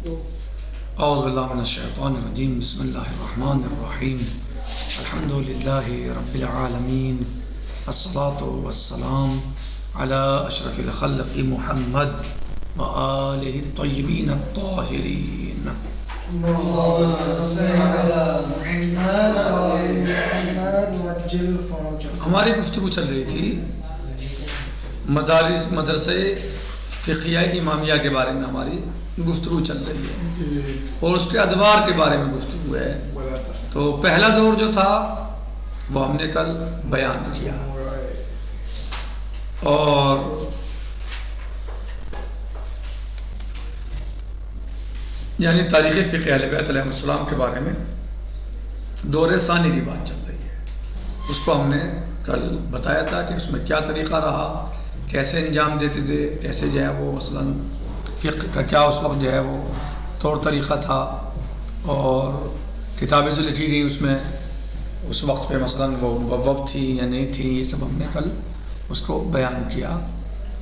اعوذ باللہ من الشیطان الرجیم بسم اللہ الرحمن الرحیم الحمد للہ رب العالمین الصلاة والسلام علی اشرف الخلق محمد وآلہ الطیبین الطاہرین. ہماری گفتگو چل رہی تھی مدرسے فقیہ امامیہ کے بارے میں ہماری گفتگو چل رہی ہے اور اس کے ادوار کے بارے میں گفتگو ہے. تو پہلا دور جو تھا وہ ہم نے کل بیان کیا اور یعنی تاریخ فقہ اہل بیت علیہ السلام کے بارے میں دور ثانی کی بات چل رہی ہے. اس کو ہم نے کل بتایا تھا کہ اس میں کیا طریقہ رہا، کیسے انجام دیتے تھے، کیسے جو ہے وہ مثلاً فقہ کا کیا اس وقت جو ہے وہ طور طریقہ تھا اور کتابیں جو لکھی گئی اس میں اس وقت پہ مثلاً وہ مبوب تھی یا نہیں تھی، یہ سب ہم نے کل اس کو بیان کیا.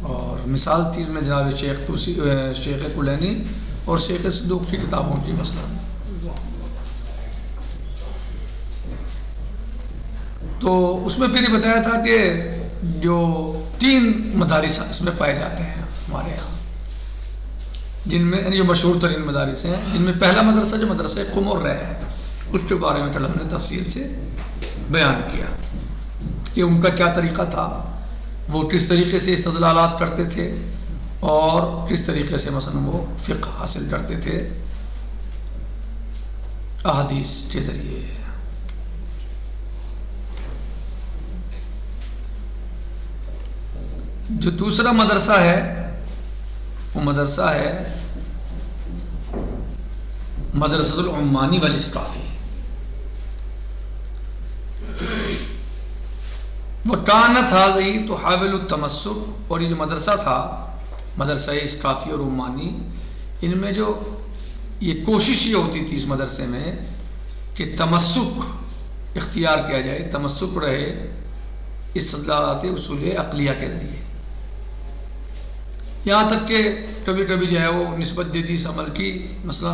اور مثال تھی اس میں جناب شیخ کلینی اور شیخ صدوق کی کتابوں کی مثلاً. تو اس میں پھر یہ بتایا تھا کہ جو 3 مدارس اس میں پائے جاتے ہیں ہمارے یہاں، جن میں جو مشہور ترین مدارس ہیں، جن میں پہلا مدرسہ جو مدرسہ قمر ہے اس کے بارے میں کل ہم نے تفصیل سے بیان کیا کہ ان کا کیا طریقہ تھا، وہ کس طریقے سے استدلالات کرتے تھے اور کس طریقے سے مثلا وہ فقہ حاصل کرتے تھے احادیث کے ذریعے. جو دوسرا مدرسہ ہے وہ مدرسہ ہے مدرسۃ العمانی والاسقافی. وکانت هذه تحاول التمسک، اور یہ جو مدرسہ تھا مدرسہ اسقافی اور عمانی، ان میں جو یہ کوشش یہ ہوتی تھی اس مدرسے میں کہ تمسک اختیار کیا جائے، تمسک رہے استدلالات اصول عقلیہ کے ذریعے. یہاں تک کہ کبھی کبھی جو ہے وہ نسبت دے دی اس عمل کی مثلا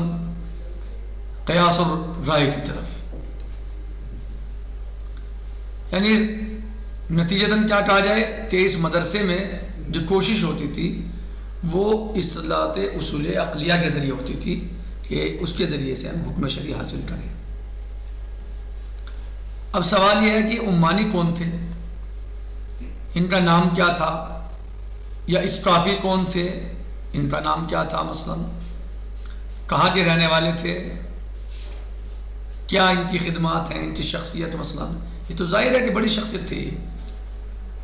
قیاس اور رائے کی طرف. یعنی نتیجتاً کیا کہا جائے کہ اس مدرسے میں جو کوشش ہوتی تھی وہ استدلالات اصول عقلیہ کے ذریعے ہوتی تھی کہ اس کے ذریعے سے ہم حکم شرعی حاصل کریں. اب سوال یہ ہے کہ عمانی کون تھے، ان کا نام کیا تھا، یا اسقافی کون تھے، ان کا نام کیا تھا، مثلا کہاں کے رہنے والے تھے، کیا ان کی خدمات ہیں، ان کی شخصیت. مثلا یہ تو ظاہر ہے کہ بڑی شخصیت تھی،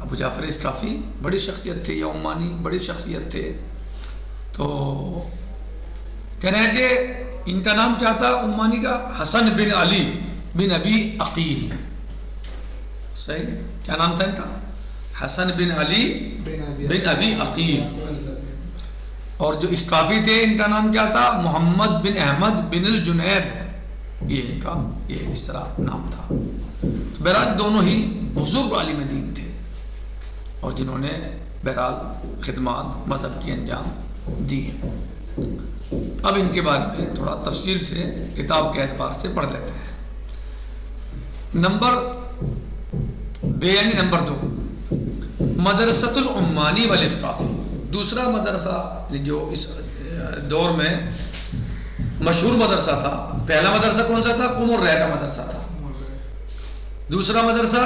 ابو جعفر اسقافی بڑی شخصیت تھے یا عمانی بڑی شخصیت تھے. تو کہنا ہے کہ ان کا نام کیا تھا عمانی کا، حسن بن علی بن ابی عقیل. صحیح، کیا نام تھا ان کا؟ حسن بن علی بن ابی عقیل. اور جو اسقافی تھے ان کا نام کیا تھا؟ محمد بن احمد بن الجنید. یہ ان کا یہ اس طرح نام تھا. تو بہرحال دونوں ہی بزرگ عالم دین تھے اور جنہوں نے بہرحال خدمات مذہب کی انجام دی ہیں. اب ان کے بارے میں تھوڑا تفصیل سے کتاب کے اعتبار سے پڑھ لیتے ہیں. نمبر 2 مدرسۃ العمانی والاسقافی. دوسرا مدرسہ جو اس دور میں مشہور مدرسہ تھا، پہلا مدرسہ کون سا تھا؟ قمر کا مدرسہ تھا. دوسرا مدرسہ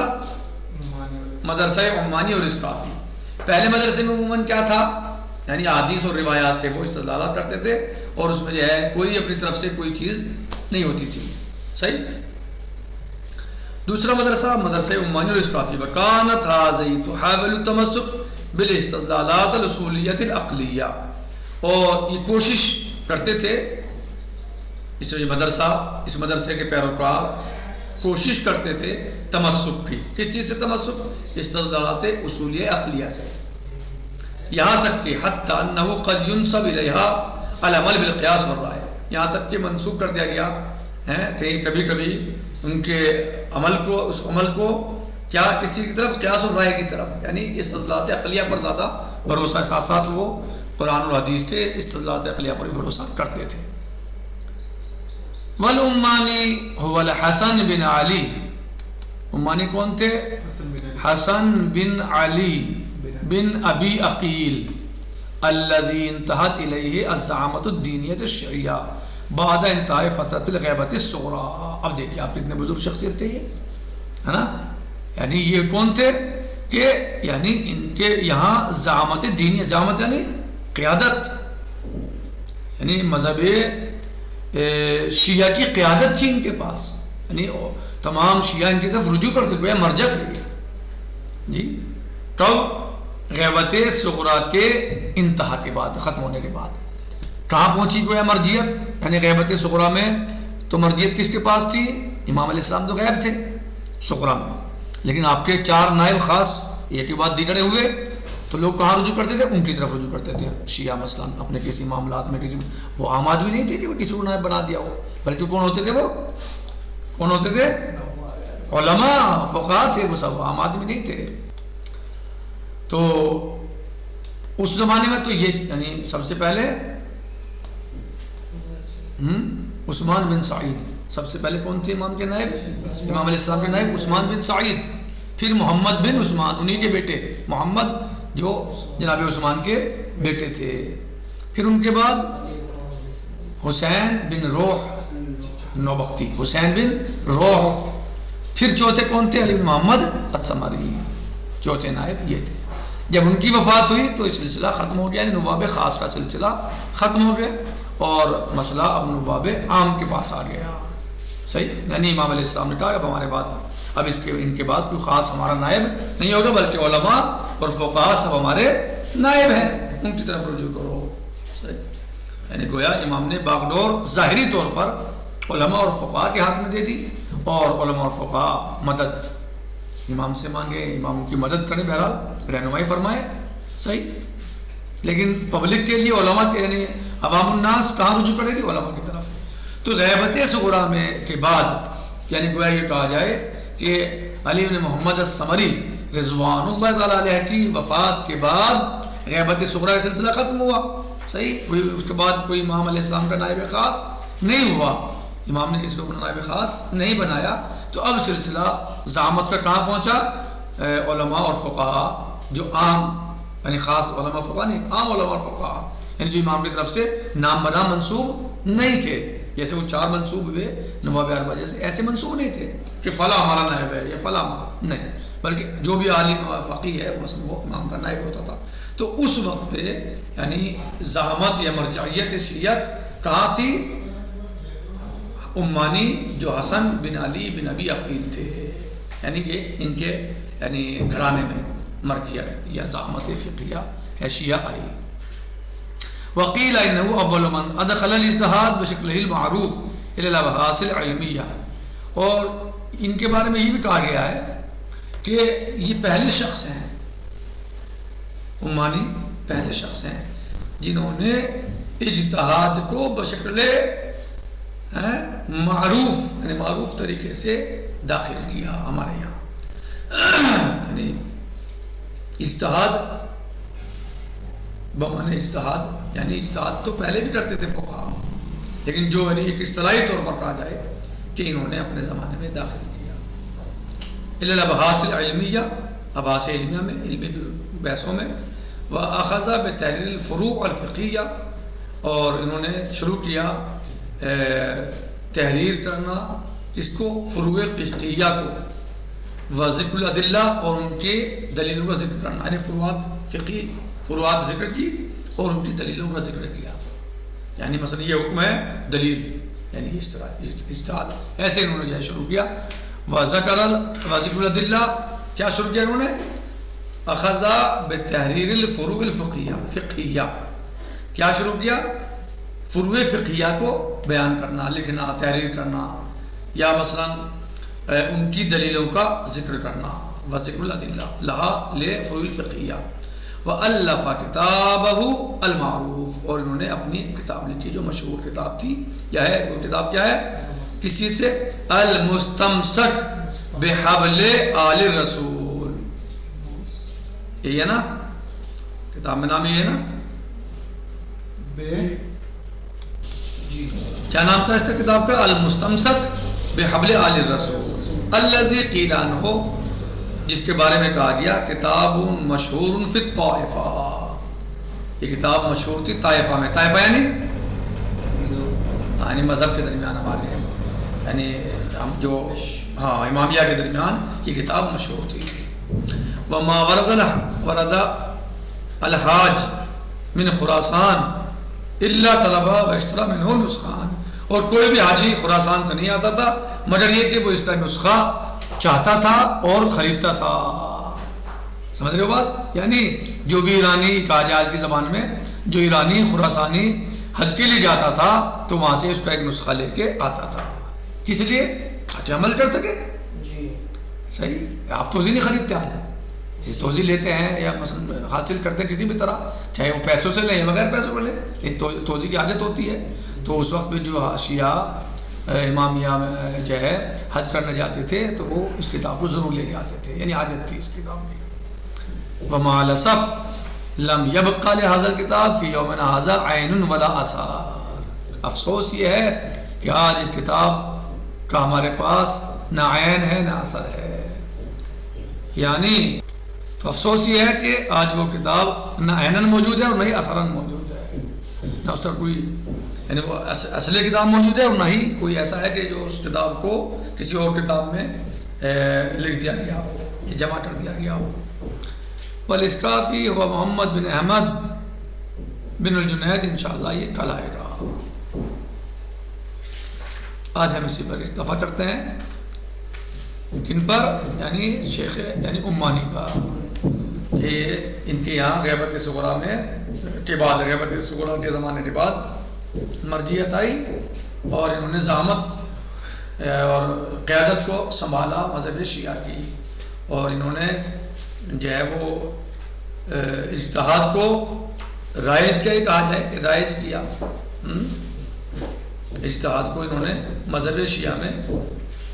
مدرسہ عمانی اور اسقافی. پہلے مدرسے میں عموماً کیا تھا، یعنی احادیث اور روایات سے وہ استدلالات کرتے تھے اور اس میں جو ہے کوئی اپنی طرف سے کوئی چیز نہیں ہوتی تھی. صحیح. دوسرا مدرسہ مدرسہ عمانی اور اسقافی. وکانت هذه تحاول التمسک بالاستدلالات الاصولیۃ العقلیہ، اور یہ کوشش کرتے تھے اس مدرسے کے پیروکار کوشش کرتے تھے تمسک کی. کس چیز سے تمسک؟ استدلالات اصولیہ عقلیہ سے. یہاں تک کہ حتی انہ قد ینسب الیہا العمل بالقیاس والرائے، یہاں تک کہ منسوب کر دیا گیا ہے کہ کبھی کبھی ان کے عمل کو، اس عمل کو کیا کسی کی طرف، قیاس اور رائے کی طرف، یعنی استدلالات عقلیہ پر زیادہ بھروسہ، ساتھ ساتھ وہ قرآن اور حدیث کے استدلالات عقلیہ پر بھی بھروسہ کرتے تھے. والامانی هو الحسن بن علی، امانی کون تھے؟ حسن بن علی بن ابی عقیل الذي انتهت الیہ الزعامۃ الدینیۃ الشرعیہ بعد انتہاء فترۃ الغیبۃ الصغریٰ۔ اب دیکھیے آپ کتنے بزرگ شخصیت تھے یہ، ہے نا؟ یعنی یہ کون تھے کہ یعنی ان کے یہاں زعامت دینی، زعامت یعنی قیادت، یعنی مذہب شیعہ کی قیادت تھی ان کے پاس، یعنی تمام شیعہ ان کی طرف رجوع کرتے، گویا مرجع تھے جی۔ کب؟ غیبت صغریٰ کے انتہا کے بعد، ختم ہونے کے بعد کہاں پہنچی گویا مرجعیت؟ یعنی غیبت صغریٰ میں تو مرجعیت کس کے پاس تھی؟ امام علیہ السلام تو غیب تھے صغریٰ میں، لیکن آپ کے 4 نائب خاص ایک کے بعد دیگرے ہوئے تو لوگ کہاں رجوع کرتے تھے؟ ان کی طرف رجوع کرتے تھے شیعہ مثلا اپنے کسی معاملات میں، کسی وہ عام آدمی نہیں تھے کہ وہ کسی کو نائب بنا دیا ہو، بلکہ کون ہوتے تھے؟ وہ کون ہوتے تھے؟ علماء فقہاء تھے، وہ سب عام آدمی نہیں تھے۔ تو اس زمانے میں تو یہ یعنی سب سے پہلے عثمان بن سعید، سب سے پہلے کون تھے امام کے نائب؟ امام علیہ السلام کے نائب عثمان بن سعید، پھر محمد بن عثمان، انہی کے بیٹے محمد جو جناب عثمان کے بیٹے تھے، پھر ان کے بعد حسین بن روح نوبختی، حسین بن روح، پھر چوتھے کون تھے؟ علی بن محمد الثمری، چوتھے نائب یہ تھے۔ جب ان کی وفات ہوئی تو یہ سلسلہ ختم ہو گیا، یعنی نواب خاص کا سلسلہ ختم ہو گیا اور مسئلہ اب نواب عام کے پاس آ گیا، صحیح؟ یعنی امام علیہ السلام نے کہا اب ہمارے بعد اب ان کے بعد کوئی خاص ہمارا نائب نہیں ہوگا، بلکہ علماء اور فقہاء سب ہمارے نائب ہیں، ان کی طرف رجوع کرو، صحیح؟ یعنی گویا امام نے باغڈور ظاہری طور پر علماء اور فقہاء کے ہاتھ میں دے دی، اور علماء اور فقہاء مدد امام سے مانگے، امام کی مدد کرے، بہرحال رہنمائی فرمائے، صحیح؟ لیکن پبلک کے لیے علماء کے یعنی عوام الناس کہاں رجوع کرے گی؟ علماء کی طرف۔ تو غیبت صغریٰ میں کے بعد یعنی گویا یہ کہا جائے کہ علی بن محمد الثمری رضوان اللہ تعالیٰ علیہ کی وفات کے بعد غیبت صغریٰ کا سلسلہ ختم ہوا، صحیح؟ اس کے بعد کوئی امام علیہ السلام کا نائب خاص نہیں ہوا، امام نے کسی کو اپنا نائب خاص نہیں بنایا، تو اب سلسلہ زعامت کا کہاں پہنچا؟ علماء اور فقہاء جو عام یعنی خاص علماء فقہاء نہیں، عام علماء اور فقہاء یعنی جو امام کی طرف سے نام بنا منصوب نہیں تھے، جیسے وہ 4 منصوب ہوئے نواب اربعہ جیسے، ایسے منصوب نہیں تھے کہ فلاں ہمارا نائب ہے یا فلاں نہیں، بلکہ جو بھی عالم فقیہ ہے مثلا وہ امام کا نائب ہوتا تھا۔ تو اس وقت پہ یعنی زعامت یا مرجعیت شیعت کہاں تھی؟ امانی جو حسن بن علی بن ابی عقیل تھے، یعنی کہ ان کے یعنی گھرانے میں مرجعیت یا زعامت فقیہ ہے شیعہ آئی۔ وقیل انه اول من ادخل الاجتہاد بشکلہ المعروف الى الابحاث العلمیہ، اور ان کے بارے میں یہ بھی کہا گیا ہے کہ یہ پہلے شخص ہیں، امانی پہلے شخص ہیں جنہوں نے اجتہاد کو بشکل معروف یعنی معروف طریقے سے داخل کیا ہمارے یہاں، یعنی اجتہاد بمعنی اجتہاد یعنی اجتہاد تو پہلے بھی کرتے تھے فقہاء، لیکن جو یعنی ایک اصطلاحی طور پر کہا جائے کہ انہوں نے اپنے زمانے میں داخل کیا الی الابحاث العلمیہ، ابحاث علمیہ میں، علمی بحثوں میں، واخذ بتحریر الفروع الفقہیہ، اور انہوں نے شروع کیا تحریر کرنا اس کو فروع فقہیہ کو، وذکر الادلہ، اور ان کے دلیلوں کا ذکر کرنا، یعنی فروعات فقہی فروعات ذکر کی اور ان کی دلیلوں کا ذکر کیا، یعنی مثلا یہ حکم ہے دلیل، یعنی اس طرح اجتہاد ایسے انہوں نے شروع کیا۔ وذکر الادلہ، کیا شروع کیا انہوں نے؟ اخذ بتحریر الفروع الفقہیہ، کیا شروع کیا؟ فروع فقہیہ کو بیان کرنا، لکھنا، تحریر کرنا، یا مثلا ان کی دلیلوں کا ذکر کرنا، وذکر الادلہ لہا لفروع الفقہیہ، وَأَلَّفَ كِتَابَهُ الْمَعْرُوف، اور انہوں نے اپنی کتاب لکھی جو مشہور کتاب تھی، کیا ہے وہ کتاب؟ کیا ہے؟ کس چیز سے؟ الْمُسْتَمْسَكْ بِحَبْلِ آلِ الرَّسُولِ، یہی ہے نا کتاب میں نام، یہ ہے نا؟ کیا نام تھا اس کتاب کا؟ المستمسک بحبل آل الرسول الذی قیل عنہ، جس کے بارے میں کہا گیا کتاب مشہور فی الطائفہ، یہ کتاب مشہور تھی طائفہ میں. طائفہ یعنی مذہب کے درمیان ہمارے، یعنی ہم جو امامیہ کے درمیان یہ کتاب مشہور تھی. وما ورد الحاج من خراسان الا طلبہ و اشترا منہ نسخان، اور کوئی بھی حاجی خراسان سے نہیں آتا تھا مگر یہ کہ وہ اس کا نسخہ چاہتا تھا اور خریدتا تھا. سمجھ رہے ہو بات؟ یعنی جو بھی ایرانی کہا جائے آج کی زبان میں، جو ایرانی خراسانی حج کے لیے جاتا تھا تو وہاں سے اس کا ایک نسخہ لے کے آتا تھا. کس لیے؟ تاکہ عمل کر سکے. صحیح. آپ توضیح نہیں خریدتے ہیں، توضیح لیتے ہیں یا مثلا حاصل کرتے ہیں کسی بھی طرح، چاہے وہ پیسوں سے لیں یا بغیر پیسوں کو لیں، توضیح کی حاجت ہوتی ہے. تو اس وقت میں جو شیعہ امامیہ میں جو ہے حج کرنے جاتے تھے تو وہ اس کتاب کو ضرور لے کے آتے تھے، یعنی حاجت تھی اس کتاب میں. وما للاسف لم يبق لهذا الكتاب في يومنا هذا عین ولا آثار. افسوس یہ ہے کہ آج اس کتاب کا ہمارے پاس نہ عین ہے نہ اثر ہے. یعنی تو افسوس یہ ہے کہ آج وہ کتاب نہ عیناً موجود ہے اور نہ ہی اثراً موجود ہے، نہ اس کا کوئی یعنی وہ اصل کتاب موجود ہے اور نہ ہی کوئی ایسا ہے کہ جو اس کتاب کو کسی اور کتاب میں لکھ دیا گیا ہو یا جمع کر دیا گیا ہو. والاسکافی ہوا محمد بن احمد بن الجنید، انشاءاللہ یہ کل آئے گا. آج ہم اسی پر اتفاق کرتے ہیں. کن پر؟ یعنی شیخ یعنی عمانی کا، کہ ان کے یہاں غیبت صغریٰ میں کے بعد، غیبت صغریٰ کے زمانے کے بعد مرجعیت آئی اور انہوں نے زعامت اور قیادت کو سنبھالا مذہب شیعہ کی، اور انہوں نے جو ہے وہ اجتہاد کو رائج کیا کہا جائے کہ رائج کیا، اجتہاد کو انہوں نے مذہب شیعہ میں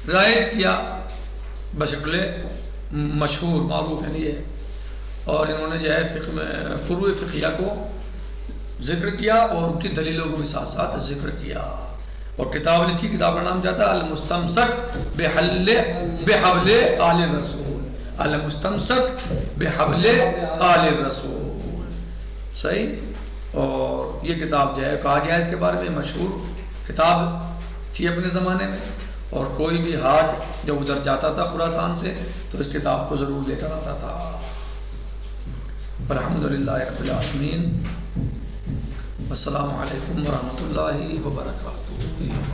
رائج کیا بشکل مشہور معروف ہے یہ. اور انہوں نے جو ہے فقہ میں فروع فقیہ کو ذکر کیا اور ان کی دلیلوں کو بھی ساتھ ساتھ ذکر کیا. اور کتاب لکھی، کتاب کا نام کیا تھا؟ المستمسک بحبل آل الرسول، المستمسک بحبل آل الرسول. صحیح. اور یہ کتاب جو ہے کہا گیا اس کے بارے میں مشہور کتاب تھی اپنے زمانے میں، اور کوئی بھی حاج جب ادھر جاتا تھا خراسان سے تو اس کتاب کو ضرور لے کر آتا تھا. الحمدللہ رب العالمین. السلام علیکم ورحمۃ اللہ وبرکاتہ.